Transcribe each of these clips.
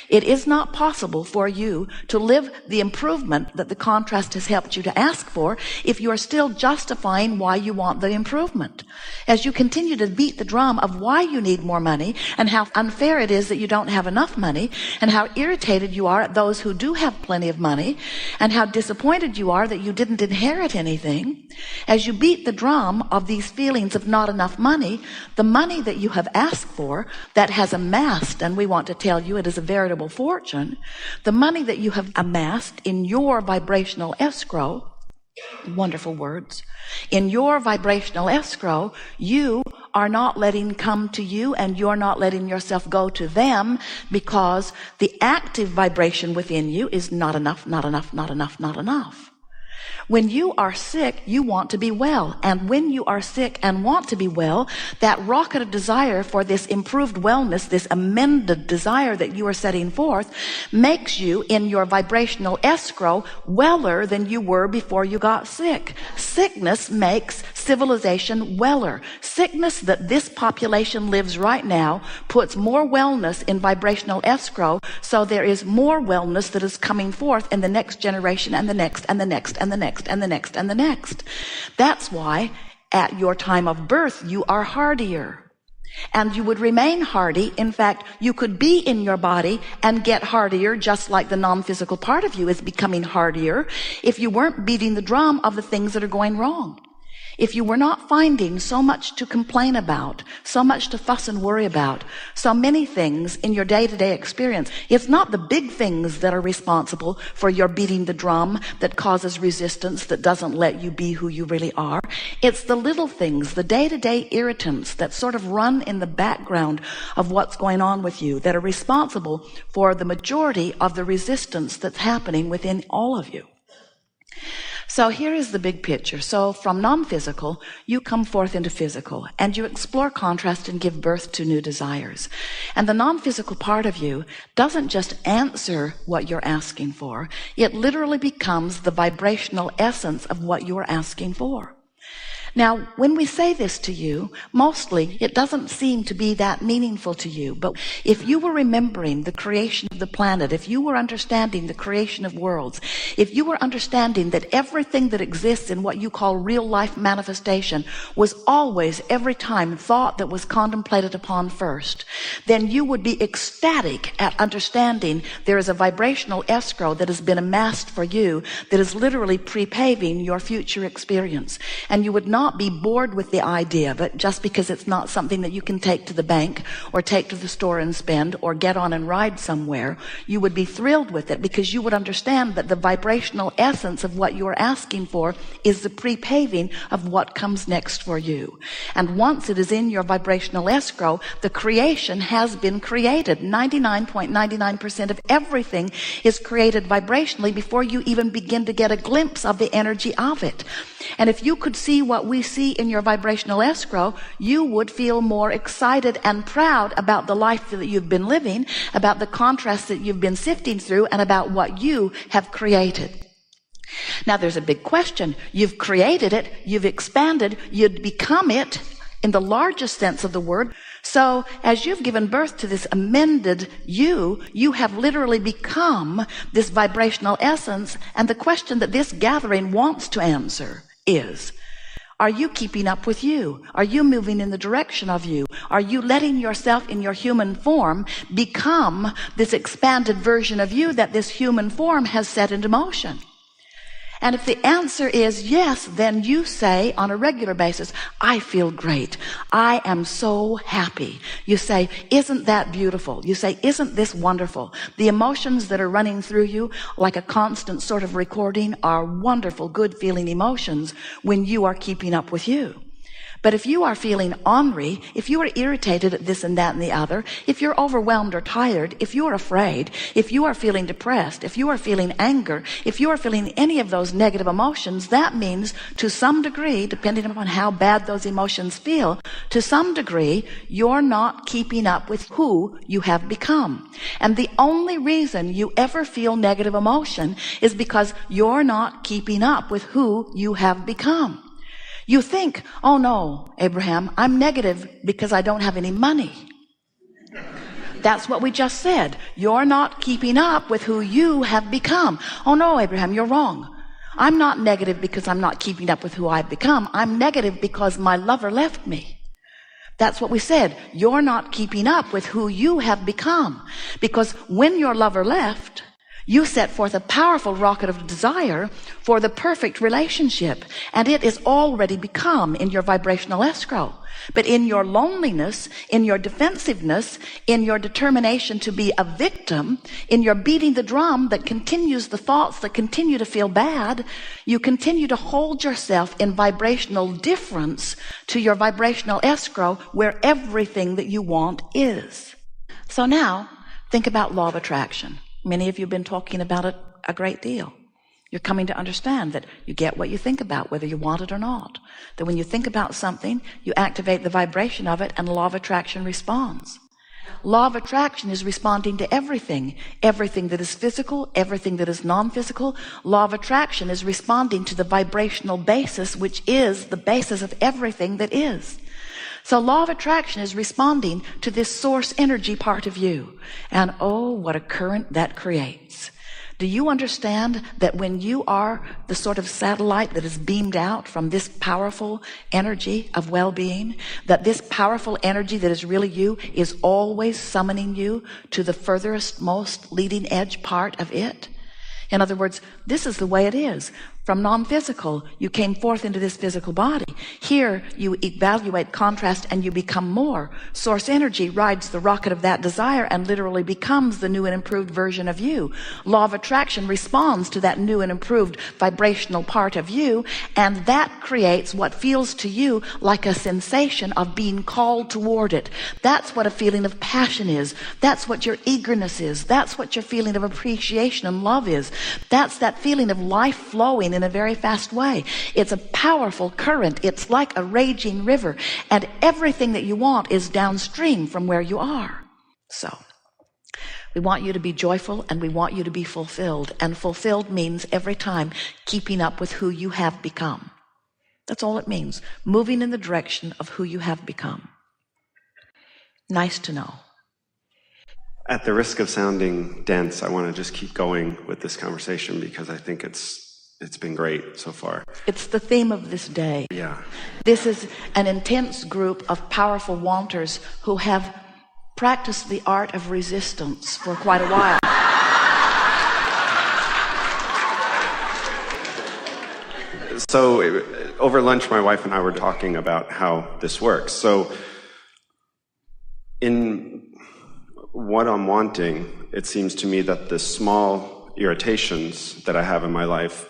It is not possible for you to live the improvement that the contrast has helped you to ask for if you are still justifying why you want the improvement. As you continue to beat the drum of why you need more money and how unfair it is that you don't have enough money and how irritated you are at those who do have plenty of money and how disappointed you are that you didn't inherit anything, as you beat the drum of these feelings of not enough money, the money that you have asked for that has amassed, and we want to tell you it is a veritable fortune, the money that you have amassed in your vibrational escrow, wonderful words, in your vibrational escrow, you are not letting come to you and you're not letting yourself go to them because the active vibration within you is not enough, not enough, not enough, not enough. When you are sick, you want to be well. And when you are sick and want to be well, that rocket of desire for this improved wellness, this amended desire that you are setting forth, makes you in your vibrational escrow weller than you were before you got sick. Sickness makes civilization weller. Sickness that this population lives right now puts more wellness in vibrational escrow, so there is more wellness that is coming forth in the next generation and the next and the next and the next and the next and the next. That's why at your time of birth you are hardier. And you would remain hardy. In fact, you could be in your body and get hardier, just like the non-physical part of you is becoming hardier, if you weren't beating the drum of the things that are going wrong. If you were not finding so much to complain about, so much to fuss and worry about, so many things in your day-to-day experience, it's not the big things that are responsible for your beating the drum that causes resistance, that doesn't let you be who you really are. It's the little things, the day-to-day irritants that sort of run in the background of what's going on with you that are responsible for the majority of the resistance that's happening within all of you. So here is the big picture. So from non-physical, you come forth into physical, and you explore contrast and give birth to new desires. And the non-physical part of you doesn't just answer what you're asking for. It literally becomes the vibrational essence of what you're asking for. Now, when we say this to you, mostly it doesn't seem to be that meaningful to you. But if you were remembering the creation of the planet, if you were understanding the creation of worlds, if you were understanding that everything that exists in what you call real life manifestation was always, every time, thought that was contemplated upon first, then you would be ecstatic at understanding there is a vibrational escrow that has been amassed for you that is literally pre-paving your future experience. And you would not be bored with the idea of it just because it's not something that you can take to the bank or take to the store and spend or get on and ride somewhere. You would be thrilled with it because you would understand that the vibrational essence of what you're asking for is the pre-paving of what comes next for you. And once it is in your vibrational escrow, the creation has been created. 99.99% of everything is created vibrationally before you even begin to get a glimpse of the energy of it. And if you could see what we see in your vibrational escrow, you would feel more excited and proud about the life that you've been living, about the contrast that you've been sifting through, and about what you have created. Now, there's a big question. You've created it, you've expanded, you'd become it in the largest sense of the word. So as you've given birth to this amended you have literally become this vibrational essence. And the question that this gathering wants to answer is, are you keeping up with you? Are you moving in the direction of you? Are you letting yourself in your human form become this expanded version of you that this human form has set into motion? And if the answer is yes, then you say on a regular basis, I feel great. I am so happy. You say, isn't that beautiful? You say, isn't this wonderful? The emotions that are running through you like a constant sort of recording are wonderful, good feeling emotions when you are keeping up with you. But if you are feeling ornery, if you are irritated at this and that and the other, if you're overwhelmed or tired, if you're afraid, if you are feeling depressed, if you are feeling anger, if you are feeling any of those negative emotions, that means to some degree, depending upon how bad those emotions feel, to some degree, you're not keeping up with who you have become. And the only reason you ever feel negative emotion is because you're not keeping up with who you have become. You think, oh no, Abraham, I'm negative because I don't have any money. That's what we just said. You're not keeping up with who you have become. Oh no, Abraham, you're wrong. I'm not negative because I'm not keeping up with who I've become. I'm negative because my lover left me. That's what we said. You're not keeping up with who you have become. Because when your lover left, you set forth a powerful rocket of desire for the perfect relationship. And it is already become in your vibrational escrow. But in your loneliness, in your defensiveness, in your determination to be a victim, in your beating the drum that continues the thoughts that continue to feel bad, you continue to hold yourself in vibrational difference to your vibrational escrow where everything that you want is. So now, think about law of attraction. Many of you have been talking about it a great deal. You're coming to understand that you get what you think about, whether you want it or not. That when you think about something, you activate the vibration of it, and law of attraction responds. Law of attraction is responding to everything. Everything that is physical, everything that is non-physical. Law of attraction is responding to the vibrational basis, which is the basis of everything that is. So law of attraction is responding to this source energy part of you. And oh, what a current that creates. Do you understand that when you are the sort of satellite that is beamed out from this powerful energy of well-being, that this powerful energy that is really you is always summoning you to the furthest, most leading edge part of it? In other words, this is the way it is. From non-physical, you came forth into this physical body. Here, you evaluate contrast and you become more. Source energy rides the rocket of that desire and literally becomes the new and improved version of you. Law of attraction responds to that new and improved vibrational part of you, and that creates what feels to you like a sensation of being called toward it. That's what a feeling of passion is. That's what your eagerness is. That's what your feeling of appreciation and love is. That's that feeling of life flowing in a very fast way. It's a powerful current. It's like a raging river, and everything that you want is downstream from where you are. So we want you to be joyful, and we want you to be fulfilled, and fulfilled means every time keeping up with who you have become. That's all it means, moving in the direction of who you have become. Nice to know. At the risk of sounding dense, I want to just keep going with this conversation because I think it's been great so far. It's the theme of this day. Yeah. This is an intense group of powerful wanters who have practiced the art of resistance for quite a while. So over lunch, my wife and I were talking about how this works. So in what I'm wanting, it seems to me that the small irritations that I have in my life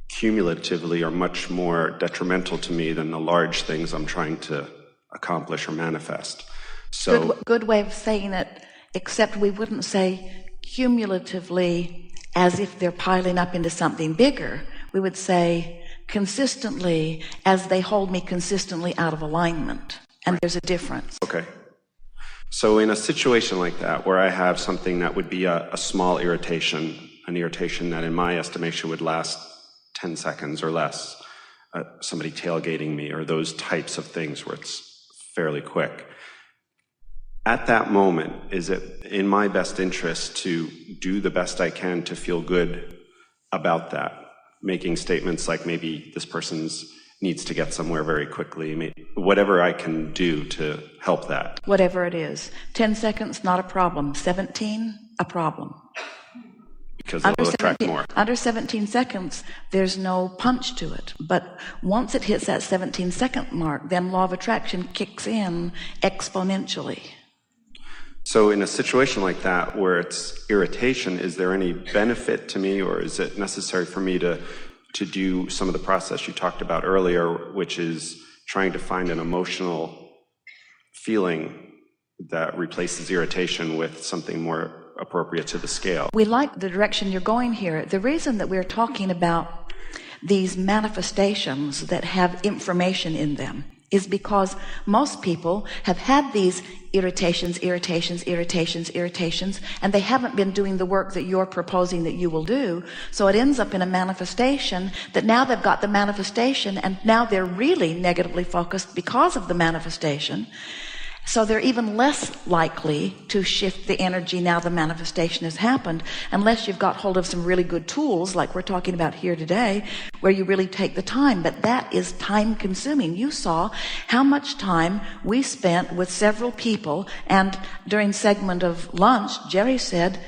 cumulatively are much more detrimental to me than the large things I'm trying to accomplish or manifest. So good way of saying it, except we wouldn't say cumulatively as if they're piling up into something bigger. We would say consistently as they hold me consistently out of alignment. And there's a difference. Okay. So in a situation like that, where I have something that would be a small irritation, an irritation that in my estimation would last 10 seconds or less, somebody tailgating me or those types of things where it's fairly quick. At that moment, is it in my best interest to do the best I can to feel good about that? Making statements like maybe this person's needs to get somewhere very quickly, whatever I can do to help that. Whatever it is. 10 seconds, not a problem. 17, a problem. Because it will attract more. Under 17 seconds, there's no punch to it. But once it hits that 17-second mark, then law of attraction kicks in exponentially. So in a situation like that, where it's irritation, is there any benefit to me, or is it necessary for me to do some of the process you talked about earlier, which is trying to find an emotional feeling that replaces irritation with something more appropriate to the scale? We like the direction you're going here. The reason that we're talking about these manifestations that have information in them is because most people have had these irritations, and they haven't been doing the work that you're proposing that you will do. So it ends up in a manifestation that now they've got the manifestation, and now they're really negatively focused because of the manifestation. So they're even less likely to shift the energy now the manifestation has happened, unless you've got hold of some really good tools like we're talking about here today, where you really take the time. But that is time consuming. You saw how much time we spent with several people, and during segment of lunch, Jerry said,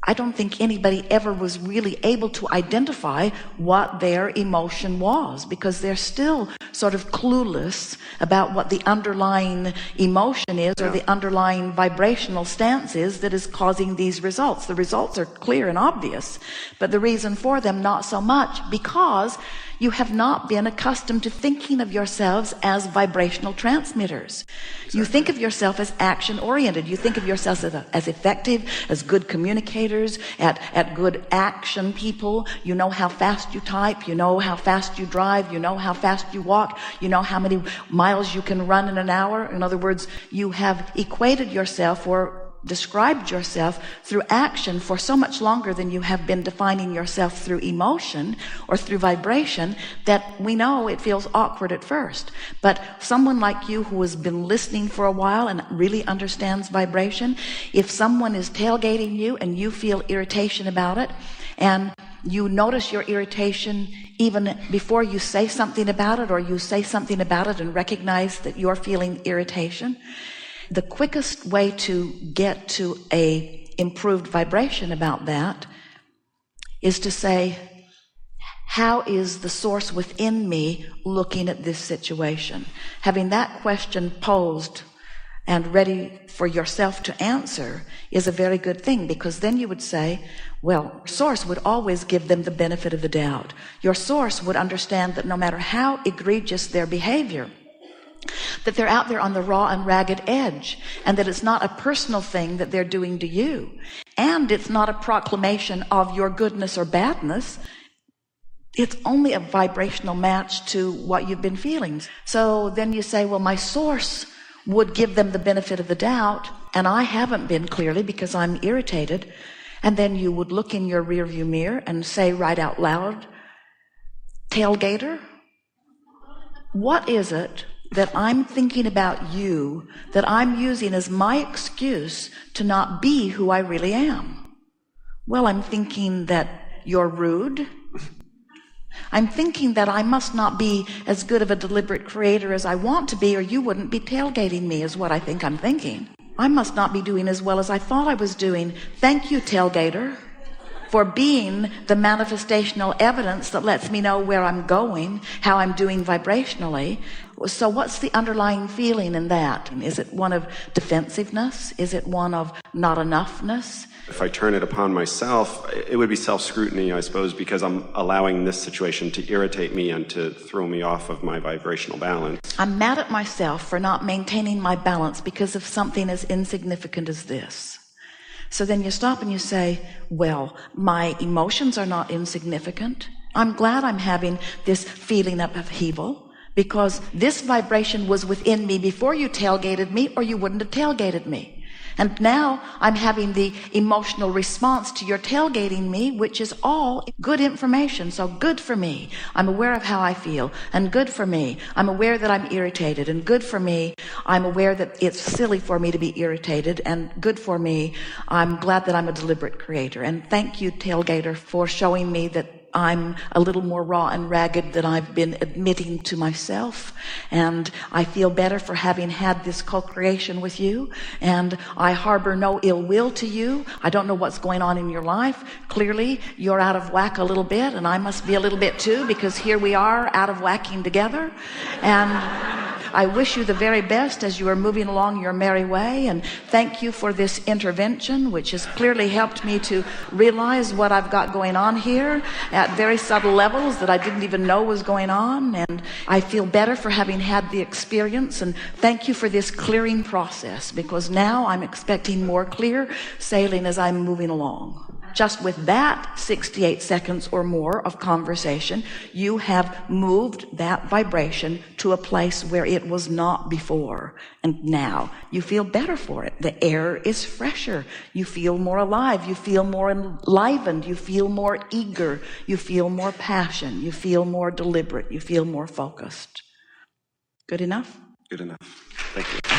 I don't think anybody ever was really able to identify what their emotion was, because they're still sort of clueless about what the underlying emotion is, or the underlying vibrational stance is that is causing these results. The results are clear and obvious, but the reason for them not so much, because you have not been accustomed to thinking of yourselves as vibrational transmitters. Exactly. You think of yourself as action-oriented. You think of yourself as effective, as good communicators, at good action people. You know how fast you type. You know how fast you drive. You know how fast you walk. You know how many miles you can run in an hour. In other words, you have equated yourself or described yourself through action for so much longer than you have been defining yourself through emotion or through vibration, that we know it feels awkward at first. But someone like you who has been listening for a while and really understands vibration, if someone is tailgating you and you feel irritation about it, and you notice your irritation even before you say something about it, or you say something about it and recognize that you're feeling irritation, the quickest way to get to a improved vibration about that is to say, how is the source within me looking at this situation? Having that question posed and ready for yourself to answer is a very good thing, because then you would say, well, source would always give them the benefit of the doubt. Your source would understand that no matter how egregious their behavior, that they're out there on the raw and ragged edge, and that it's not a personal thing that they're doing to you, and it's not a proclamation of your goodness or badness. It's only a vibrational match to what you've been feeling. So then you say, well, my source would give them the benefit of the doubt, and I haven't been, clearly, because I'm irritated. And then you would look in your rearview mirror and say right out loud, tailgater, what is it that I'm thinking about you that I'm using as my excuse to not be who I really am? Well, I'm thinking that you're rude. I'm thinking that I must not be as good of a deliberate creator as I want to be, or you wouldn't be tailgating me, is what I think I'm thinking. I must not be doing as well as I thought I was doing. Thank you, tailgater, for being the manifestational evidence that lets me know where I'm going, how I'm doing vibrationally. So what's the underlying feeling in that? Is it one of defensiveness? Is it one of not enoughness? If I turn it upon myself, it would be self-scrutiny, I suppose, because I'm allowing this situation to irritate me and to throw me off of my vibrational balance. I'm mad at myself for not maintaining my balance because of something as insignificant as this. So then you stop and you say, well, my emotions are not insignificant. I'm glad I'm having this feeling of upheaval, because this vibration was within me before you tailgated me, or you wouldn't have tailgated me. And now I'm having the emotional response to your tailgating me, which is all good information. So good for me. I'm aware of how I feel, and good for me. I'm aware that I'm irritated, and good for me. I'm aware that it's silly for me to be irritated, and good for me. I'm glad that I'm a deliberate creator. And thank you, tailgater, for showing me that I'm a little more raw and ragged than I've been admitting to myself. And I feel better for having had this co-creation with you. And I harbor no ill will to you. I don't know what's going on in your life. Clearly, you're out of whack a little bit, and I must be a little bit too, because here we are out of whacking together. And I wish you the very best as you are moving along your merry way, and thank you for this intervention, which has clearly helped me to realize what I've got going on here at very subtle levels that I didn't even know was going on. And I feel better for having had the experience, and thank you for this clearing process, because now I'm expecting more clear sailing as I'm moving along. Just with that 68 seconds or more of conversation, you have moved that vibration to a place where it was not before. And now you feel better for it. The air is fresher. You feel more alive. You feel more enlivened. You feel more eager. You feel more passion. You feel more deliberate. You feel more focused. Good enough? Good enough. Thank you.